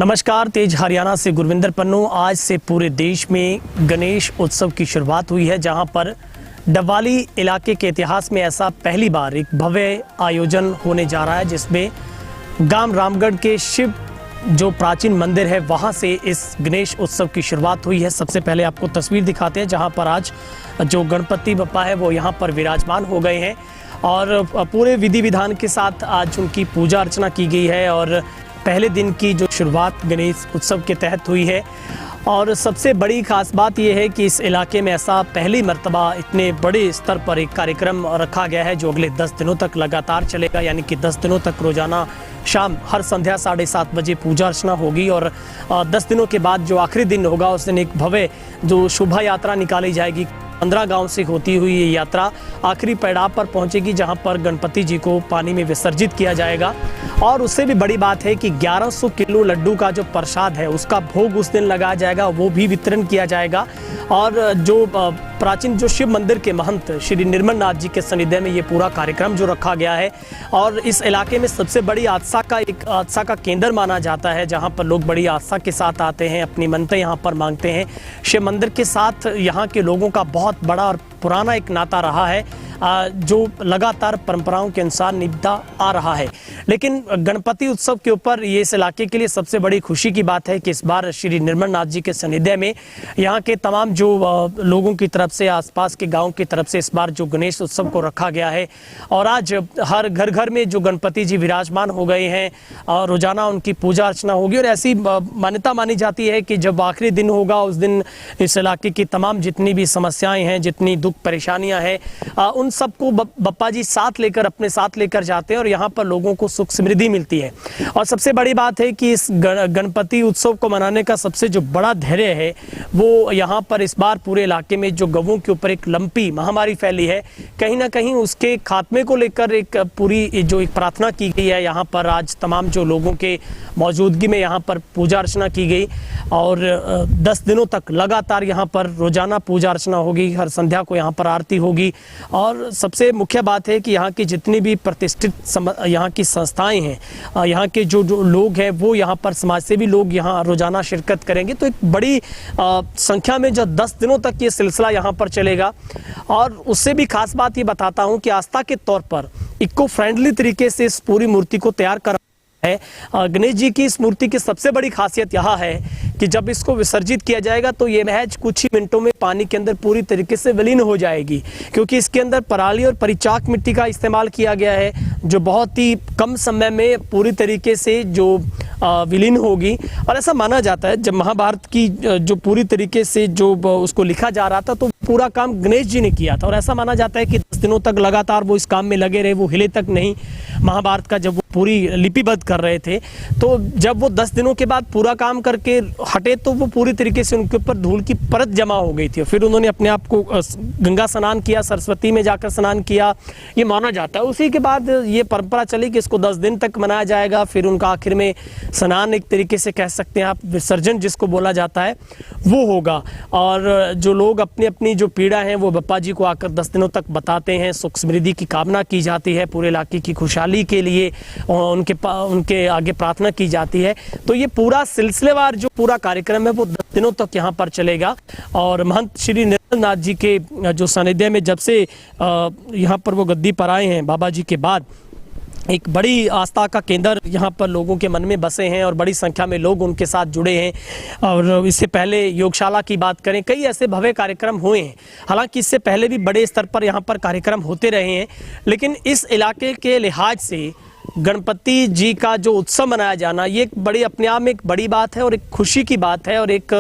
नमस्कार, तेज हरियाणा से गुरविंदर पन्नू। आज से पूरे देश में गणेश उत्सव की शुरुआत हुई है, जहां पर डबवाली इलाके के इतिहास में ऐसा पहली बार एक भव्य आयोजन होने जा रहा है, जिसमें गांव रामगढ़ के शिव जो प्राचीन मंदिर है वहां से इस गणेश उत्सव की शुरुआत हुई है। सबसे पहले आपको तस्वीर दिखाते हैं, जहां पर आज जो गणपति बप्पा है वो यहां पर विराजमान हो गए हैं और पूरे विधि विधान के साथ आज उनकी पूजा अर्चना की गई है। और पहले दिन की जो शुरुआत गणेश उत्सव के तहत हुई है। और सबसे बड़ी खास बात यह है कि इस इलाके में ऐसा पहली मर्तबा इतने बड़े स्तर पर एक कार्यक्रम रखा गया है जो अगले 10 दिनों तक लगातार चलेगा, यानी कि 10 दिनों तक रोजाना शाम हर संध्या 7:30 बजे पूजा अर्चना होगी। और 10 दिनों के बाद जो आखिरी दिन होगा उस दिन एक भव्य जो शोभा यात्रा निकाली जाएगी। 15 गांव से होती हुई ये यात्रा आखिरी पड़ाव पर पहुंचेगी, जहां पर गणपति जी को पानी में विसर्जित किया जाएगा। और उससे भी बड़ी बात है कि 1100 किलो लड्डू का जो प्रसाद है उसका भोग उस दिन लगाया जाएगा, वो भी वितरण किया जाएगा। और जो प्राचीन जो शिव मंदिर के महंत श्री निर्मल नाथ जी के सानिध्य में ये पूरा कार्यक्रम जो रखा गया है, और इस इलाके में सबसे बड़ी आस्था का केंद्र माना जाता है, जहाँ पर लोग बड़ी आस्था के साथ आते हैं, अपनी मन्नतें यहाँ पर मांगते हैं। शिव मंदिर के साथ यहाँ के लोगों का बहुत बड़ा और पुराना एक नाता रहा है, जो लगातार परंपराओं के अनुसार निभता आ रहा है। लेकिन गणपति उत्सव के ऊपर ये इस इलाके के लिए सबसे बड़ी खुशी की बात है कि इस बार श्री निर्मल नाथ जी के सानिध्य में यहाँ के तमाम जो लोगों की तरफ से, आसपास के गांव की तरफ से इस बार जो गणेश उत्सव को रखा गया है। और आज हर घर घर में जो गणपति जी विराजमान हो गए हैं और रोजाना उनकी पूजा अर्चना होगी। और ऐसी मान्यता मानी जाती है कि जब आखिरी दिन होगा उस दिन इस इलाके की तमाम जितनी भी समस्याएं हैं, जितनी दुख परेशानियां हैं, उन सबको बप्पा जी अपने साथ लेकर जाते हैं और यहाँ पर लोगों को सुख समृद्धि मिलती है। और सबसे बड़ी बात है कि इस गणपति उत्सव को मनाने का सबसे जो बड़ा धैर्य है वो यहाँ पर इस बार पूरे इलाके में जो गौओं के ऊपर एक लंपी महामारी फैली है, कहीं ना कहीं उसके खात्मे को लेकर एक पूरी जो एक प्रार्थना की गई है। यहाँ पर आज तमाम जो लोगों के मौजूदगी में यहाँ पर पूजा अर्चना की गई और 10 दिनों तक लगातार यहाँ पर रोजाना पूजा अर्चना होगी, हर संध्या को यहाँ पर आरती होगी। और सबसे मुख्य बात है कि यहाँ की जितनी भी प्रतिष्ठित यहाँ की संस्थाएं हैं, यहाँ के जो लोग हैं वो यहाँ पर समाज सेवी लोग यहाँ रोजाना शिरकत करेंगे। तो एक बड़ी संख्या में जो 10 दिनों तक ये सिलसिला यहाँ पर चलेगा। और उससे भी खास बात ये बताता हूँ कि आस्था के तौर पर इको फ्रेंडली तरीके से इस पूरी मूर्ति को तैयार कर है। गणेश जी की इस मूर्ति की सबसे बड़ी खासियत यह है कि जब इसको विसर्जित किया जाएगा तो ये महज कुछ ही मिनटों में पानी के अंदर पूरी तरीके से विलीन हो जाएगी, क्योंकि इसके अंदर पराली और परिचाक मिट्टी का इस्तेमाल किया गया है, जो बहुत ही कम समय में पूरी तरीके से जो विलीन होगी। और ऐसा माना जाता है जब महाभारत की जो पूरी तरीके से जो उसको लिखा जा रहा था तो पूरा काम गणेश जी ने किया था। और ऐसा माना जाता है कि 10 दिनों तक लगातार वो इस काम में लगे रहे, वो हिले तक नहीं। महाभारत का जब वो पूरी लिपिबद्ध कर रहे थे, तो जब वो 10 दिनों के बाद पूरा काम करके हटे तो वो पूरी तरीके से उनके ऊपर धूल की परत जमा हो गई थी। फिर उन्होंने अपने आप को गंगा स्नान किया, सरस्वती में जाकर स्नान किया, ये माना जाता है। उसी के बाद ये परंपरा चली कि इसको 10 दिन तक मनाया जाएगा। फिर उनका आखिर में स्नान, एक तरीके से कह सकते हैं आप, विसर्जन जिसको बोला जाता है, वो होगा। और जो लोग अपनी अपनी जो पीड़ा है वो बप्पा जी को आकर 10 दिनों तक बताते हैं। सुख समृद्धि की कामना की जाती है, पूरे इलाके की खुशहाली के लिए उनके आगे प्रार्थना की जाती है। तो ये पूरा सिलसिलेवार जो पूरा कार्यक्रम है वो 10 दिनों तक यहाँ पर चलेगा। और महंत श्री निर्मल नाथ जी के जो सानिध्य में जब से यहाँ पर वो गद्दी पर आए हैं बाबा जी के बाद, एक बड़ी आस्था का केंद्र यहाँ पर लोगों के मन में बसे हैं और बड़ी संख्या में लोग उनके साथ जुड़े हैं। और इससे पहले योगशाला की बात करें, कई ऐसे भव्य कार्यक्रम हुए हैं। हालांकि इससे पहले भी बड़े स्तर पर यहाँ पर कार्यक्रम होते रहे हैं, लेकिन इस इलाके के लिहाज से गणपति जी का जो उत्सव मनाया जाना, ये एक बड़ी अपने आप में एक बड़ी बात है और एक खुशी की बात है और एक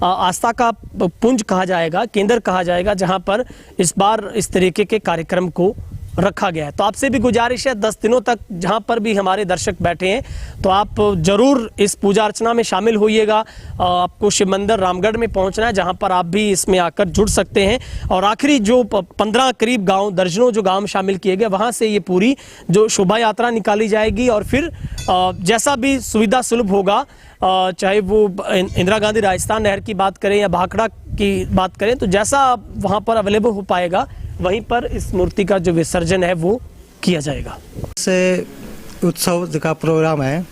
आस्था का पुंज कहा जाएगा, केंद्र कहा जाएगा, जहाँ पर इस बार इस तरीके के कार्यक्रम को रखा गया है। तो आपसे भी गुजारिश है, 10 दिनों तक जहां पर भी हमारे दर्शक बैठे हैं तो आप जरूर इस पूजा अर्चना में शामिल होइएगा। आपको शिव मंदिर रामगढ़ में पहुंचना है, जहां पर आप भी इसमें आकर जुड़ सकते हैं। और आखिरी जो 15 करीब गांव, दर्जनों जो गांव शामिल किए गए, वहां से ये पूरी जो शोभा यात्रा निकाली जाएगी। और फिर जैसा भी सुविधा सुलभ होगा, चाहे वो इंदिरा गांधी राजस्थान नहर की बात करें या भाखड़ा की बात करें, तो जैसा वहां पर अवेलेबल हो पाएगा वहीं पर इस मूर्ति का जो विसर्जन है वो किया जाएगा। से उत्सव का प्रोग्राम है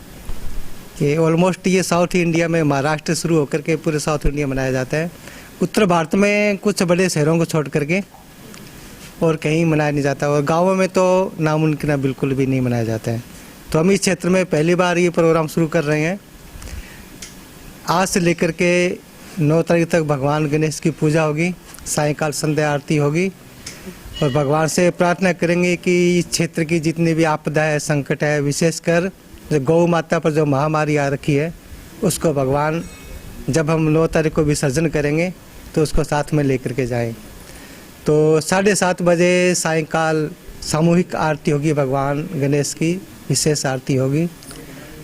ये ऑलमोस्ट ये साउथ इंडिया में महाराष्ट्र शुरू होकर के पूरे साउथ इंडिया मनाया जाता है। उत्तर भारत में कुछ बड़े शहरों को छोड़ करके और कहीं मनाया नहीं जाता, और गाँवों में तो नामुमकिन है, बिल्कुल भी नहीं मनाया जाता है। तो हम इस क्षेत्र में पहली बार ये प्रोग्राम शुरू कर रहे हैं। आज से लेकर के 9 तारीख तक भगवान गणेश की पूजा होगी, सायंकाल संध्या आरती होगी, और भगवान से प्रार्थना करेंगे कि इस क्षेत्र की जितनी भी आपदा है, संकट है, विशेषकर जो गौ माता पर जो महामारी आ रखी है, उसको भगवान जब हम 9 तारीख को विसर्जन करेंगे तो उसको साथ में लेकर के जाएं। तो 7:30 बजे सायंकाल सामूहिक आरती होगी, भगवान गणेश की विशेष आरती होगी।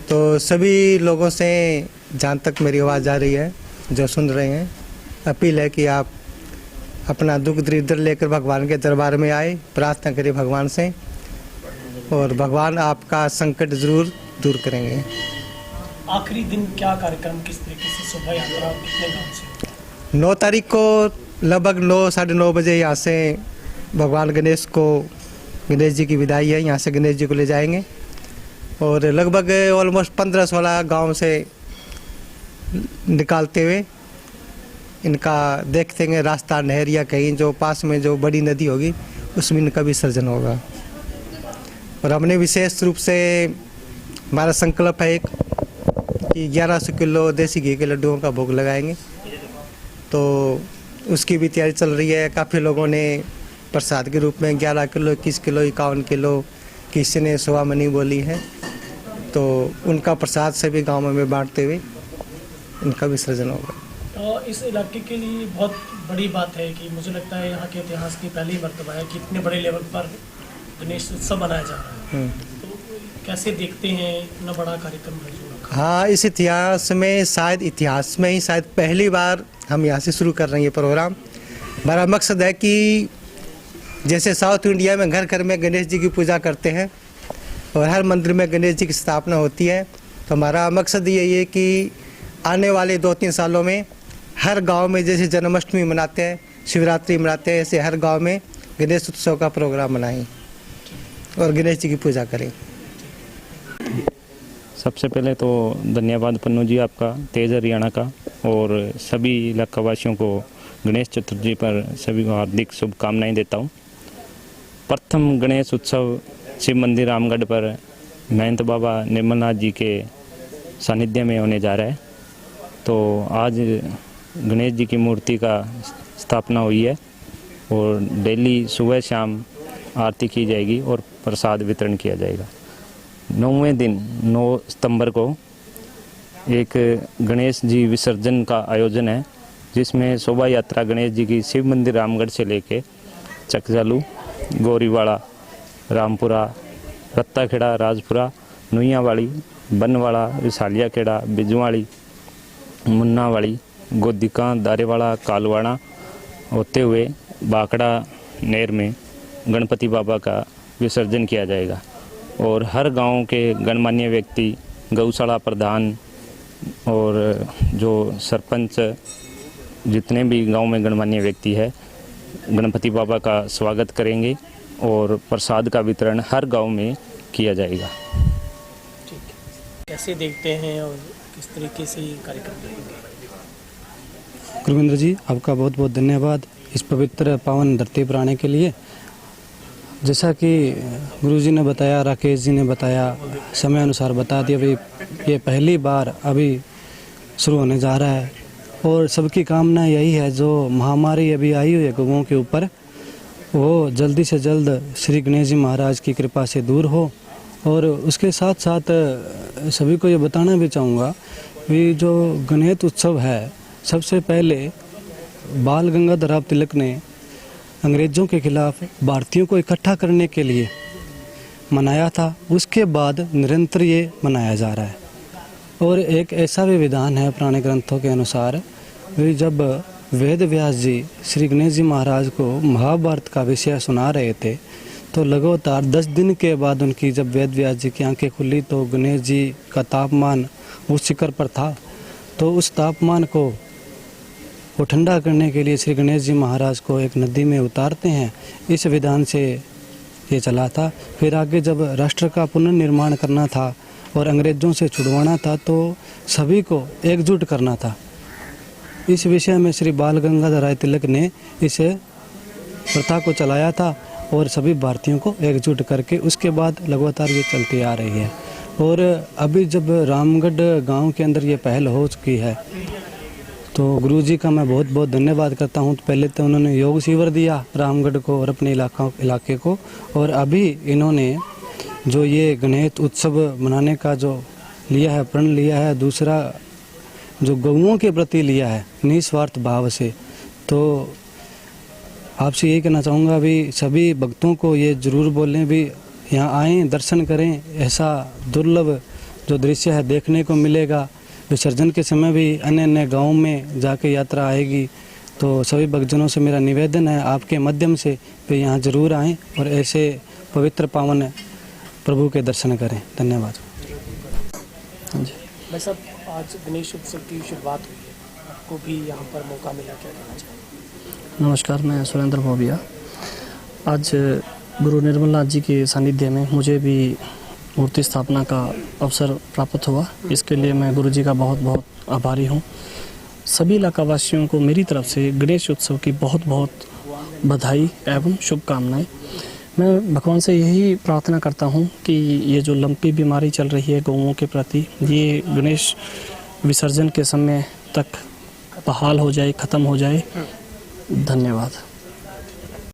तो सभी लोगों से, जहाँ तक मेरी आवाज़ आ रही है, जो सुन रहे हैं, अपील है कि आप अपना दुख दरिद्र लेकर भगवान के दरबार में आए, प्रार्थना करें भगवान से, और भगवान आपका संकट ज़रूर दूर करेंगे। आखिरी दिन क्या कार्यक्रम, किस तरीके से शोभा यात्रा, कितने गाँव से? 9 तारीख को लगभग 9 साढ़े 9 बजे यहाँ से भगवान गणेश जी की विदाई है। यहाँ से गणेश जी को ले जाएंगे, और लगभग ऑलमोस्ट 15-16 गांव से निकालते हुए इनका देखते हैं रास्ता, नहर या कहीं जो पास में जो बड़ी नदी होगी उसमें इनका विसर्जन होगा। और हमने विशेष रूप से, हमारा संकल्प है एक कि 1100 किलो देसी घी के लड्डुओं का भोग लगाएंगे। तो उसकी भी तैयारी चल रही है। काफ़ी लोगों ने प्रसाद के रूप में 11 किलो, 21 किलो, 51 किलो, किसी ने 1.25 मनी बोली है, तो उनका प्रसाद सभी गाँवों में बांटते हुए इनका विसर्जन होगा। तो इस इलाके के लिए बहुत बड़ी बात है कि मुझे लगता है यहाँ के इतिहास की पहली मर्तबा है कि इतने बड़े लेवल पर गणेश उत्सव मनाया जा रहा है। तो कैसे देखते हैं इतना बड़ा कार्यक्रम है जो? हाँ, इस इतिहास में शायद पहली बार हम यहाँ से शुरू कर रहे हैं ये प्रोग्राम। हमारा मकसद है कि जैसे साउथ इंडिया में घर घर में गणेश जी की पूजा करते हैं और हर मंदिर में गणेश जी की स्थापना होती है, तो हमारा मकसद यही है कि आने वाले 2-3 सालों में हर गांव में जैसे जन्माष्टमी मनाते हैं, शिवरात्रि मनाते हैं, ऐसे हर गांव में गणेश उत्सव का प्रोग्राम मनाएं और गणेश जी की पूजा करें। सबसे पहले तो धन्यवाद पन्नू जी आपका, तेज हरियाणा का, और सभी इलाकावासियों को गणेश चतुर्थी पर सभी को हार्दिक शुभकामनाएं देता हूं। प्रथम गणेश उत्सव शिव मंदिर रामगढ़ पर महंत बाबा निर्मलनाथ जी के सानिध्य में होने जा रहा है। तो आज गणेश जी की मूर्ति का स्थापना हुई है और डेली सुबह शाम आरती की जाएगी और प्रसाद वितरण किया जाएगा। 9वें दिन 9 सितंबर को एक गणेश जी विसर्जन का आयोजन है, जिसमें शोभा यात्रा गणेश जी की शिव मंदिर रामगढ़ से लेके चकजालू, गौरीवाड़ा, रामपुरा, रत्ताखेड़ा, राजपुरा, नुइयावाड़ी, बनवाड़ा, विशालिया खेड़ा, बिजवाड़ी, मुन्नावाड़ी, गोदिका, दारेवाड़ा, कालवाड़ा होते हुए बाकड़ा नहर में गणपति बाबा का विसर्जन किया जाएगा। और हर गांव के गणमान्य व्यक्ति, गौशाला प्रधान और जो सरपंच, जितने भी गांव में गणमान्य व्यक्ति है, गणपति बाबा का स्वागत करेंगे और प्रसाद का वितरण हर गांव में किया जाएगा। कैसे देखते हैं और किस तरीके से ये कार्यक्रम करेंगे? गुरविंद्र जी, आपका बहुत बहुत धन्यवाद इस पवित्र पावन धरती पर आने के लिए। जैसा कि गुरुजी ने बताया, राकेश जी ने बताया, समय अनुसार बता दिया, भाई ये पहली बार अभी शुरू होने जा रहा है और सबकी कामना यही है, जो महामारी अभी आई हुई है गौओं के ऊपर, वो जल्दी से जल्द श्री गणेश जी महाराज की कृपा से दूर हो। और उसके साथ साथ सभी को ये बताना भी चाहूँगा कि जो गणेश उत्सव है, सबसे पहले बाल गंगाधर तिलक ने अंग्रेज़ों के खिलाफ भारतीयों को इकट्ठा करने के लिए मनाया था। उसके बाद निरंतर ये मनाया जा रहा है। और एक ऐसा भी विधान है पुराने ग्रंथों के अनुसार, जब वेद व्यास जी श्री गणेश जी महाराज को महाभारत का विषय सुना रहे थे, तो लगातार 10 दिन के बाद उनकी जब वेद व्यास जी की आंखें खुली तो गणेश जी का तापमान उस शिखर पर था। तो उस तापमान को वो ठंडा करने के लिए श्री गणेश जी महाराज को एक नदी में उतारते हैं। इस विधान से ये चला था। फिर आगे जब राष्ट्र का पुनर्निर्माण करना था और अंग्रेज़ों से छुड़वाना था, तो सभी को एकजुट करना था। इस विषय में श्री बाल गंगाधर राय तिलक ने इस प्रथा को चलाया था और सभी भारतीयों को एकजुट करके उसके बाद लगातार ये चलती आ रही है। और अभी जब रामगढ़ गांव के अंदर ये पहल हो चुकी है, तो गुरुजी का मैं बहुत बहुत धन्यवाद करता हूँ। पहले तो उन्होंने योग शिविर दिया रामगढ़ को और अपने इलाके को, और अभी इन्होंने जो ये गणेश उत्सव मनाने का जो लिया है, प्रण लिया है, दूसरा जो गौओं के प्रति लिया है निस्वार्थ भाव से, तो आपसे यही कहना चाहूँगा भी सभी भक्तों को ये ज़रूर बोलें भी यहाँ आएँ, दर्शन करें। ऐसा दुर्लभ जो दृश्य है देखने को मिलेगा। विसर्जन के समय भी अन्य अन्य गाँव में जाके यात्रा आएगी, तो सभी भक्तजनों से मेरा निवेदन है आपके माध्यम से कि यहाँ ज़रूर आएँ और ऐसे पवित्र पावन प्रभु के दर्शन करें। धन्यवाद। हाँ जी भाई साहब, आज गणेश उत्सव की शुरुआत हुई है, आपको भी यहाँ पर मौका मिला, क्या कहना चाहिए? नमस्कार, मैं सुरेंद्र भोबिया। आज गुरु निर्मलनाथ जी के सानिध्य में मुझे भी मूर्ति स्थापना का अवसर प्राप्त हुआ। इसके लिए मैं गुरु जी का बहुत बहुत आभारी हूँ। सभी इलाकावासियों को मेरी तरफ से गणेश उत्सव की बहुत बहुत बधाई एवं शुभकामनाएं। मैं भगवान से यही प्रार्थना करता हूँ कि ये जो लंपी बीमारी चल रही है गौओं के प्रति, ये गणेश विसर्जन के समय तक बहाल हो जाए, ख़त्म हो जाए। धन्यवाद।